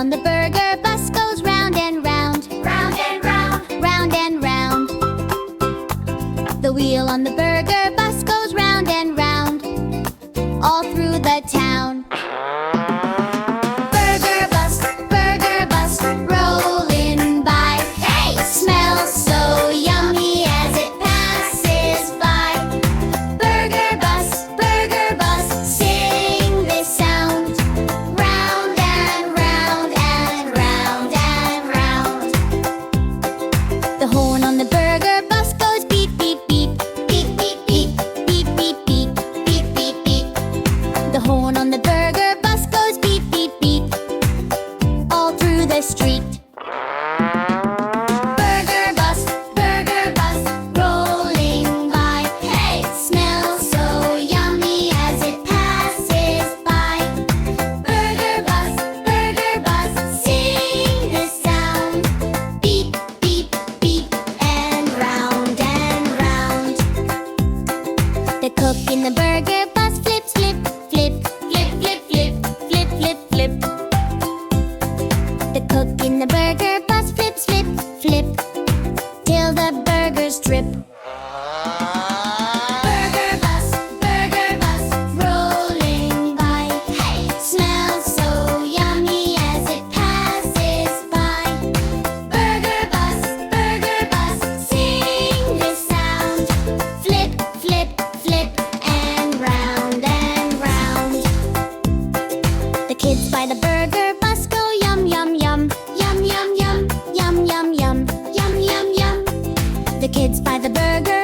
on the burger bus goes round and round. Round and round. Round and round. The wheel on the burger bus goes round and round, all through the town. Burger bus, rolling by. Hey! Smells so yummy as it passes by. Burger bus, sing this sound. Round and round and round and round. The horn on the burger bus goes beep, beep, beep. Beep, beep, beep. Beep, beep, beep. Beep, beep, beep. The horn on the burger bus goes beep, beep, beep, all through the street. Burger bus, rolling by. Hey! Smells so yummy as it passes by. Burger bus, sing this sound. Beep, beep, beep, and round and round. The cook in the burger bus flips, flip, flip, flip, flip, flip, flip, flip, flip. The cook in the burger bus flips, flip, flip, till the burgers drip. Burger bus, rolling by. Hey! Smells so yummy as it passes by. Burger bus, sing this sound. Flip, flip, flip, and round and round. The kids by the burger bus go yum, yum, yum. Yum, yum, yum. Yum, yum, yum. Yum, yum, yum. The kids by the burger